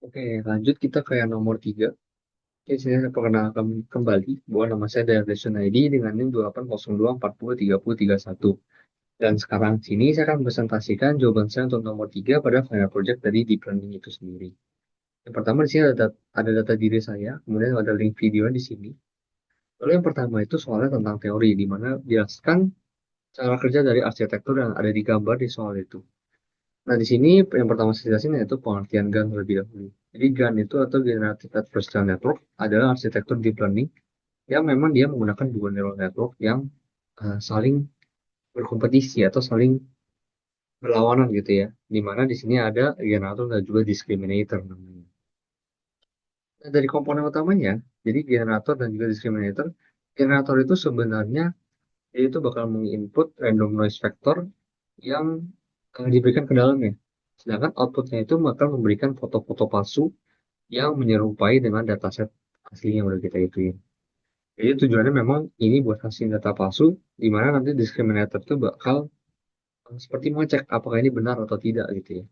Oke, lanjut kita ke yang nomor 3. Oke, sini saya perkenalkan kembali bahwa nama saya Dayal ID dengan NIM 2802403031. Dan sekarang sini saya akan presentasikan jawaban saya untuk nomor 3 pada final project dari deep learning itu sendiri. Yang pertama di sini ada data diri saya, kemudian ada link video di sini. Lalu yang pertama itu soalnya tentang teori, di mana jelaskan cara kerja dari arsitektur yang ada di gambar di soal itu. Nah, di sini yang pertama saya jelasin yaitu pengertian GAN terlebih dahulu. Jadi GAN itu atau Generative Adversarial Network adalah arsitektur deep learning yang memang dia menggunakan dua neural network yang saling berkompetisi atau saling berlawanan gitu ya. Di mana di sini ada generator dan juga discriminator namanya. Nah, dari komponen utamanya, jadi generator dan juga discriminator, generator itu sebenarnya dia itu bakal menginput random noise vector yang diberikan ke dalamnya. Sedangkan outputnya itu bakal memberikan foto-foto palsu yang menyerupai dengan dataset asli yang udah kita ituin. Jadi tujuannya memang ini buat hasil data palsu, di mana nanti discriminator itu bakal seperti mengecek apakah ini benar atau tidak gitu ya.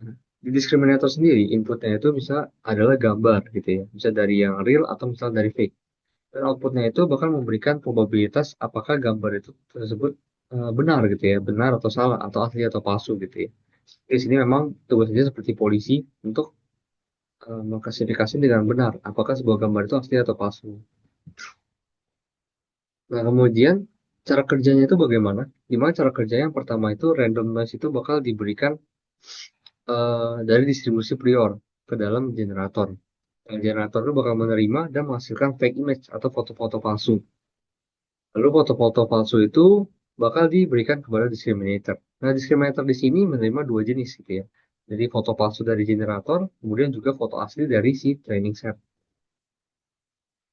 Nah, di discriminator sendiri, inputnya itu bisa adalah gambar gitu ya, bisa dari yang real atau misal dari fake. Dan outputnya itu bakal memberikan probabilitas apakah gambar itu tersebut benar gitu ya, benar atau salah, atau asli atau palsu gitu ya. Di sini memang tugasnya seperti polisi untuk mengklasifikasi dengan benar apakah sebuah gambar itu asli atau palsu. Nah, kemudian cara kerjanya itu bagaimana? Dimana cara kerja yang pertama itu random noise itu bakal diberikan dari distribusi prior ke dalam generator. Dan generator itu bakal menerima dan menghasilkan fake image atau foto-foto palsu. Lalu foto-foto palsu itu bakal diberikan kepada discriminator. Nah, discriminator di sini menerima dua jenis gitu ya. Jadi foto palsu dari generator, kemudian juga foto asli dari si training set.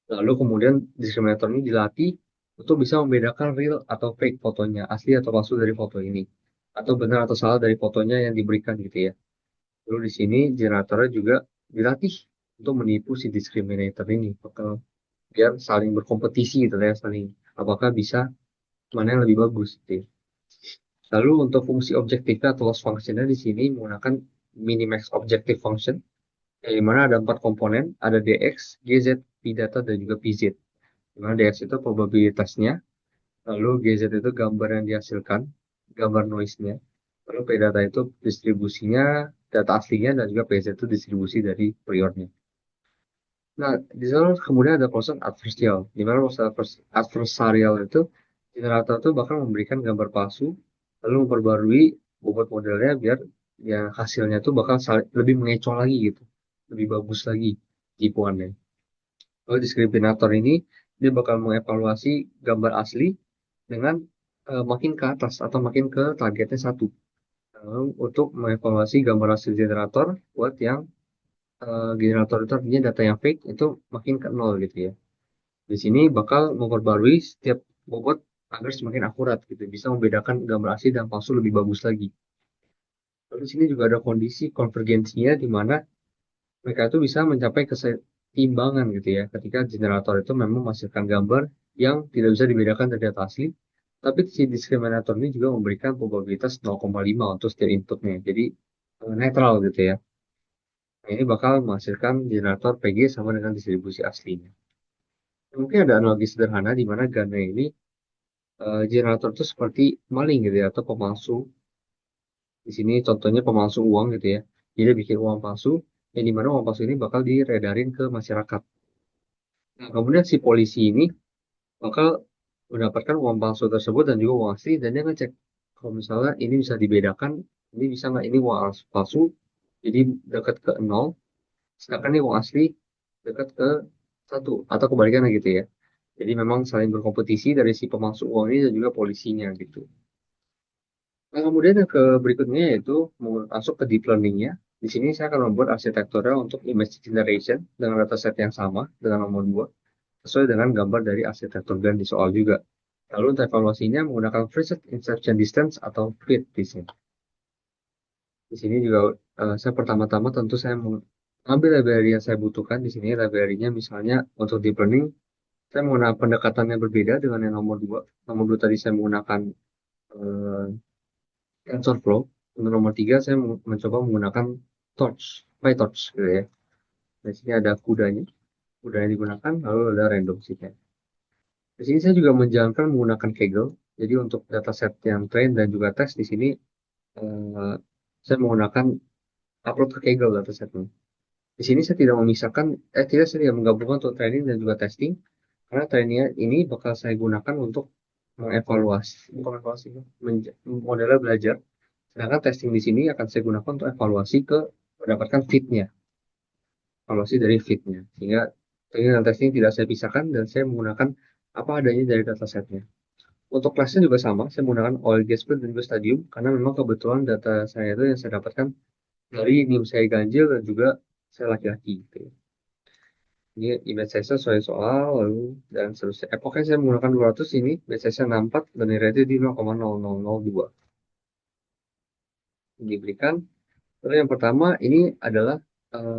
Lalu kemudian diskriminator ini dilatih untuk bisa membedakan real atau fake fotonya, asli atau palsu dari foto ini. Atau benar atau salah dari fotonya yang diberikan gitu ya. Lalu di sini generatornya juga dilatih untuk menipu si discriminator ini. Biar saling berkompetisi gitu ya, saling apakah bisa mana yang lebih bagus gitu ya. Lalu untuk fungsi objektifnya atau loss functionnya di sini menggunakan minimax objective function, yang dimana ada empat komponen, ada dx, gz, pdata, dan juga pz. Dimana dx itu probabilitasnya, lalu GZ itu gambar yang dihasilkan, gambar noise-nya, lalu P-data itu distribusinya, data aslinya, dan juga PZ itu distribusi dari priornya. Nah, di sana kemudian ada proses adversarial, di mana proses adversarial itu generator itu bakal memberikan gambar palsu, lalu memperbarui bobot modelnya biar ya hasilnya itu bakal lebih mengecoh lagi gitu, lebih bagus lagi tipuannya. Lalu diskriminator ini dia bakal mengevaluasi gambar asli dengan makin ke atas atau makin ke targetnya satu. Untuk mengevaluasi gambar hasil generator buat yang generator itu artinya data yang fake itu makin ke nol gitu ya. Di sini bakal memperbarui setiap bobot agar semakin akurat gitu, bisa membedakan gambar asli dan palsu lebih bagus lagi. Lalu di sini juga ada kondisi konvergensinya di mana mereka itu bisa mencapai keseimbangan gitu ya, ketika generator itu memang menghasilkan gambar yang tidak bisa dibedakan dari data asli, tapi si diskriminator ini juga memberikan probabilitas 0,5 untuk setiap inputnya. Jadi netral gitu ya. Nah, ini bakal menghasilkan generator PG sama dengan distribusi aslinya. Mungkin ada analogi sederhana di mana Gana ini generator itu seperti maling gitu ya, atau pemalsu. Di sini contohnya pemalsu uang gitu ya. Jadi dia bikin uang palsu, yang dimana uang palsu ini bakal diredarin ke masyarakat. Nah, kemudian si polisi ini bakal mendapatkan uang palsu tersebut dan juga uang asli, dan dia ngecek kalau misalnya ini bisa dibedakan, ini bisa nggak ini uang palsu jadi dekat ke nol, sedangkan ini uang asli dekat ke satu atau kebalikannya gitu ya. Jadi memang saling berkompetisi dari si pemalsu uang ini dan juga polisinya gitu. Nah, kemudian yang ke berikutnya yaitu masuk ke deep learning-nya. Di sini saya akan membuat arsitekturnya untuk image generation dengan dataset yang sama dengan nomor 2 sesuai dengan gambar dari arsitektur GAN di soal juga. Lalu untuk evaluasinya menggunakan preset insertion distance atau FIT di sini. Di sini juga saya pertama-tama tentu saya mengambil library yang saya butuhkan. Di sini library-nya misalnya untuk deep learning saya menggunakan pendekatan yang berbeda dengan yang nomor 2. Nomor 2 tadi saya menggunakan eh, TensorFlow. Untuk nomor 3 saya mencoba menggunakan torch, PyTorch gitu ya. Di sini ada kuda yang digunakan, lalu ada random seed-nya. Di sini saya juga menjalankan menggunakan Kaggle. Jadi untuk dataset yang train dan juga test di sini eh, saya menggunakan upload ke Kaggle datasetnya. Di sini saya tidak memisahkan, tidak saya tidak menggabungkan untuk training dan juga testing, karena trainingnya ini bakal saya gunakan untuk mengevaluasi, bukan evaluasi, modelnya belajar. Sedangkan testing di sini akan saya gunakan untuk evaluasi ke mendapatkan fit-nya, evaluasi dari fit-nya. Sehingga training dan testing tidak saya pisahkan dan saya menggunakan apa adanya dari datasetnya. Untuk kelasnya juga sama, saya menggunakan oil gas field dan juga stadium, karena memang kebetulan data saya itu yang saya dapatkan dari NIM saya ganjil dan juga saya laki-laki. Gitu ya. Ini image size sesuai soal, lalu dan seterusnya. Pokoknya saya menggunakan 200 ini, image size 64 dan nilai di 0,0002 diberikan. Lalu yang pertama ini adalah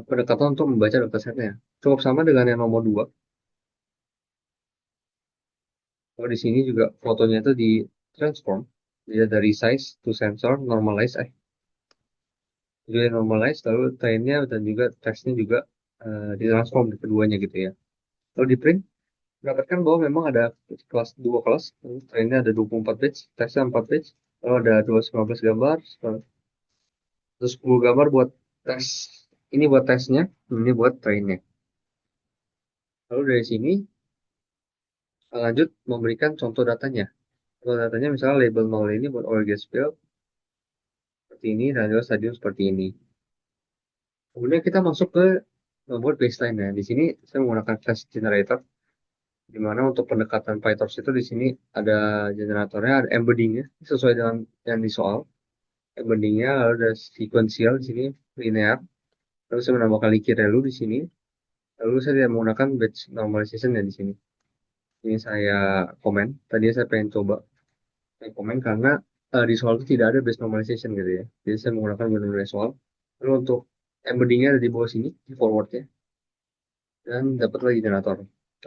pendekatan untuk membaca datasetnya. Cukup sama dengan yang nomor 2. Kalau di sini juga fotonya itu di transform, dia dari size to sensor, normalize, jadi normalize, lalu trainnya dan juga teksnya juga ditransform di keduanya gitu ya. Lalu di print, dapatkan bahwa memang ada dua kelas, trainnya ada 24 page, teksnya 4 page, lalu ada 215 gambar, terus 10 gambar buat tes, ini buat tesnya, ini buat trainnya. Lalu dari sini lanjut memberikan contoh datanya. Contoh datanya misalnya label 0 ini buat oil gas field, seperti ini, dan juga stadium seperti ini. Kemudian kita masuk ke membuat baseline. Nah, di sini saya menggunakan class generator, di mana untuk pendekatan PyTorch itu di sini ada generatornya, ada embeddingnya sesuai dengan yang di soal. Embeddingnya lalu ada sequential di sini, linear. Lalu saya menambahkan linear relu di sini. Lalu saya tidak menggunakan batch normalization ya di sini. Ini saya komen. Tadi saya pengen coba saya komen karena di soal itu tidak ada batch normalization gitu ya. Jadi saya menggunakan benar-benar soal. Lalu untuk embeddingnya ada di bawah sini, di forwardnya, dan dapat lagi generator.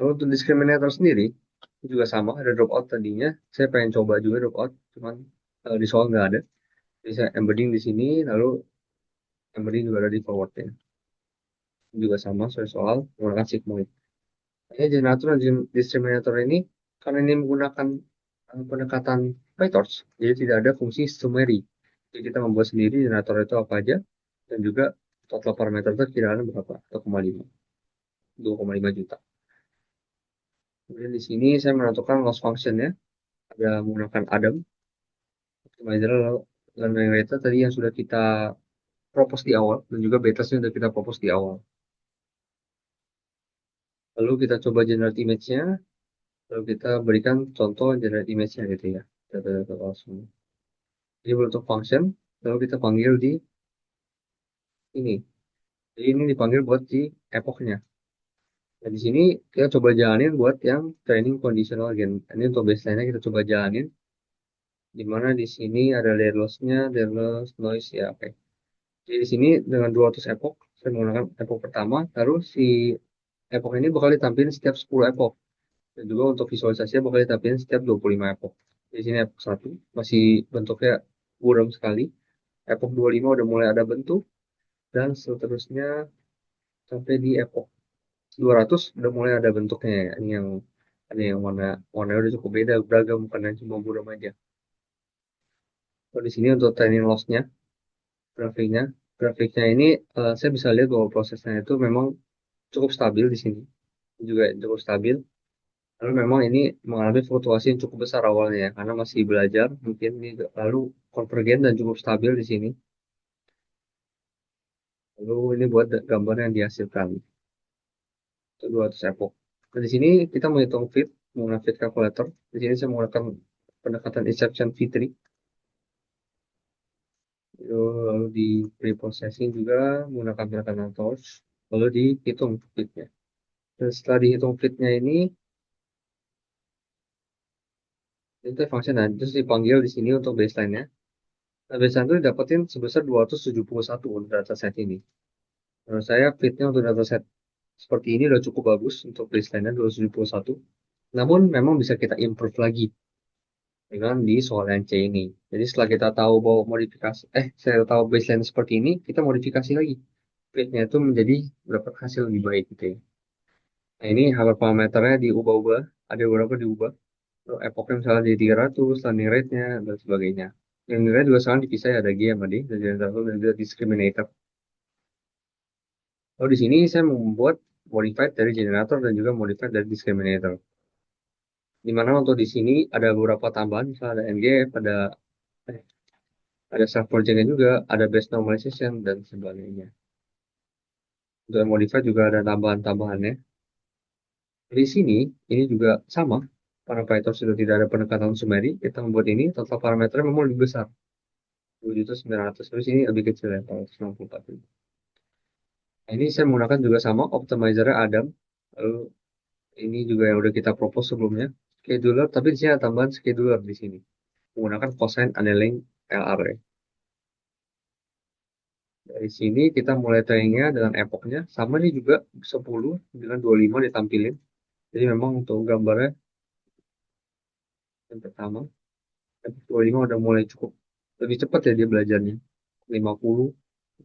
Lalu untuk discriminator sendiri itu juga sama, ada dropout tadinya. Saya pengen coba juga dropout, cuman di soal nggak ada. Jadi saya embedding di sini, lalu embedding juga ada di forwardnya. Juga sama sesuai soal menggunakan sigmoid. Hanya generator dan discriminator ini karena ini menggunakan pendekatan PyTorch, jadi tidak ada fungsi summary. Jadi kita membuat sendiri generator itu apa aja dan juga total parameter itu kira-kira berapa? 1,5, 2,5 juta. Kemudian di sini saya menentukan loss function ya. Ada menggunakan Adam, optimizer, learning rate tadi yang sudah kita propose di awal, dan juga betasnya sudah kita propose di awal. Lalu kita coba generate image-nya, lalu kita berikan contoh generate image-nya gitu ya. Data-data langsung. Jadi untuk function, lalu kita panggil di ini. Jadi ini dipanggil buat di epochnya. Nah, di sini kita coba jalanin buat yang training conditional again. Ini untuk baseline-nya kita coba jalanin. Di mana di sini ada layer loss-nya, layer loss, noise ya, oke. Jadi di sini dengan 200 epoch, saya menggunakan epoch pertama, lalu si epoch ini bakal ditampilkan setiap 10 epoch. Dan juga untuk visualisasinya bakal ditampilkan setiap 25 epoch. Di sini epoch 1 masih bentuknya buram sekali. Epoch 25 udah mulai ada bentuk, dan seterusnya sampai di epoch 200 udah mulai ada bentuknya ya. Ini yang ada yang warna udah cukup beda, beragam, bukan yang cuma buram aja. Kalau di sini untuk training loss-nya, grafiknya, grafiknya ini saya bisa lihat bahwa prosesnya itu memang cukup stabil di sini, juga cukup stabil. Lalu memang ini mengalami fluktuasi yang cukup besar awalnya ya, karena masih belajar, mungkin ini lalu konvergen dan cukup stabil di sini. Lalu ini buat gambar yang dihasilkan, itu 200 epoch. Nah, di sini kita menghitung fit, menggunakan fit calculator. Di sini saya menggunakan pendekatan exception V3. Lalu di pre-processing juga menggunakan pendekatan torch, lalu dihitung fitnya. Dan setelah dihitung fitnya ini, itu function nah, terus dipanggil di sini untuk baseline-nya. Nah, baseline itu dapetin sebesar 271 untuk dataset ini. Menurut saya fitnya untuk dataset seperti ini udah cukup bagus untuk baseline-nya 271. Namun memang bisa kita improve lagi. dengan di soal yang C ini. Jadi setelah kita tahu bahwa saya tahu baseline seperti ini, kita modifikasi lagi. Fitnya itu menjadi berapa hasil lebih baik gitu ya. Nah ini hyperparameternya diubah-ubah, ada beberapa diubah. Epochnya misalnya di 300, landing rate-nya, dan sebagainya. Landing rate juga sekarang dipisah ya, ada G sama D, dan juga discriminator. Lalu di sini saya membuat modified dari generator dan juga modified dari discriminator. Di mana untuk di sini ada beberapa tambahan, misalnya ada NGF, eh, ada self projectnya juga, ada base normalization dan sebagainya. Untuk yang modified juga ada tambahan-tambahannya. Di sini ini juga sama. Parameter sudah tidak ada pendekatan sumeri, kita membuat ini total parameternya memang lebih besar. 2.900.000, terus ini lebih kecil ya, 464. Nah, ini saya menggunakan juga sama optimizernya Adam. Lalu ini juga yang udah kita propose sebelumnya. Scheduler, tapi di sini ada tambahan scheduler di sini. Menggunakan cosine annealing LR. Dari sini kita mulai trainingnya dengan epochnya. Sama nih juga 10 dengan 25 ditampilin. Jadi memang untuk gambarnya yang pertama, epoch 25 udah mulai cukup lebih cepat ya dia belajarnya. 50,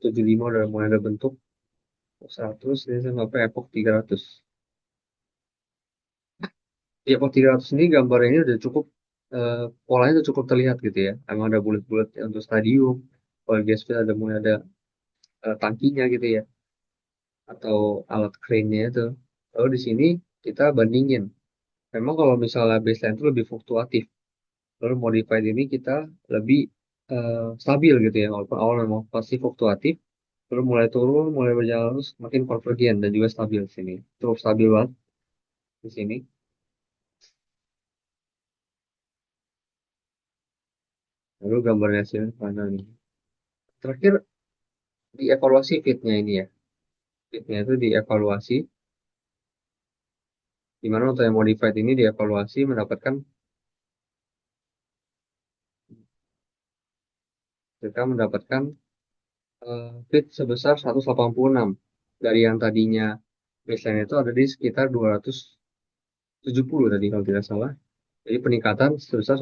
75 udah mulai ada bentuk. 100, ini sampai epoch 300. Di epoch 300 ini gambar ini udah cukup, polanya udah cukup terlihat gitu ya. Emang ada bulat-bulat untuk stadium. Kalau GSP ada mulai ada tangkinya gitu ya. Atau alat crane-nya itu. Lalu di sini kita bandingin. Memang kalau misalnya baseline itu lebih fluktuatif. Lalu modified ini kita lebih stabil gitu ya. Walaupun awal memang pasti fluktuatif. Lalu mulai turun, mulai berjalan terus makin konvergen dan juga stabil di sini. Cukup stabil banget di sini. Lalu gambarnya sih mana nih. Terakhir dievaluasi fitnya ini ya. Fitnya itu dievaluasi. Di mana untuk yang modified ini dievaluasi mendapatkan, kita mendapatkan fit sebesar 186. Dari yang tadinya baseline itu ada di sekitar 270 tadi kalau tidak salah. Jadi peningkatan sebesar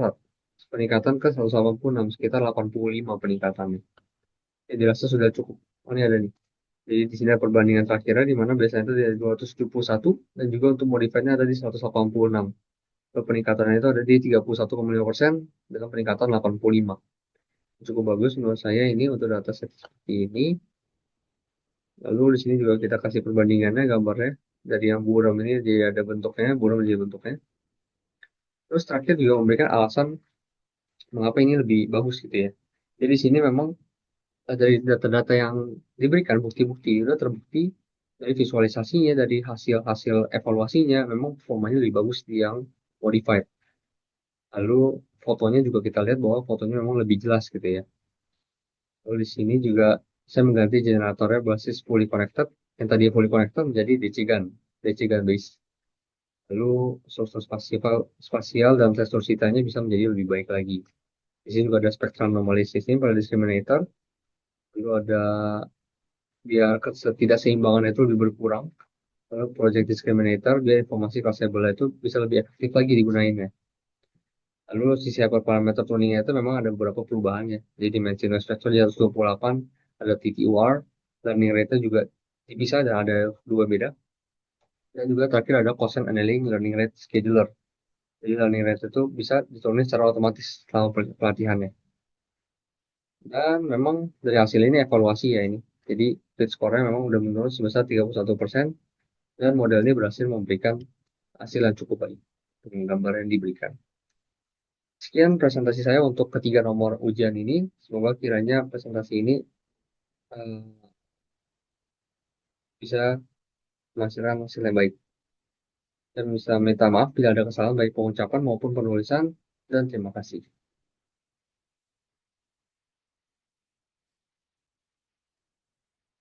peningkatan ke 186, sekitar 85 peningkatannya. Ya dirasa sudah cukup. Oh ini ada nih. Jadi di sini ada perbandingan terakhirnya di mana biasanya itu dari 271 dan juga untuk modifiednya ada di 186. Peningkatannya itu ada di 31,5% dengan peningkatan 85. Cukup bagus menurut saya ini untuk data set seperti ini. Lalu di sini juga kita kasih perbandingannya gambarnya dari yang buram ini dia ada bentuknya, buram jadi bentuknya. Terus terakhir juga memberikan alasan mengapa ini lebih bagus gitu ya. Jadi di sini memang dari data-data yang diberikan bukti-bukti itu terbukti dari visualisasinya, dari hasil-hasil evaluasinya memang performanya lebih bagus di yang modified. Lalu fotonya juga kita lihat bahwa fotonya memang lebih jelas gitu ya. Lalu di sini juga saya mengganti generatornya basis fully connected, yang tadi fully connected menjadi DCGAN base. Lalu struktur spasial dan tekstur citanya bisa menjadi lebih baik lagi. Di sini juga ada spectrum normalization ini pada discriminator. Lalu ada biar ketidakseimbangan itu lebih berkurang. Lalu project discriminator biar informasi classable itu bisa lebih efektif lagi digunainnya. Lalu sisi parameter tuningnya itu memang ada beberapa perubahannya. Jadi dimensi noise factor di 128, ada TTUR, learning rate juga dipisah dan ada dua beda. Dan juga terakhir ada Quotient Annealing Learning Rate Scheduler. Jadi learning rate itu bisa diturunin secara otomatis selama pelatihannya. Dan memang dari hasil ini evaluasi ya ini. Jadi rate score-nya memang udah menurun sebesar 31% dan model ini berhasil memberikan hasil yang cukup baik dengan gambar yang diberikan. Sekian presentasi saya untuk ketiga nomor ujian ini. Semoga kiranya presentasi ini eh, bisa menghasilkan hasil yang baik. Dan bisa minta maaf bila ada kesalahan baik pengucapan maupun penulisan. Dan terima kasih.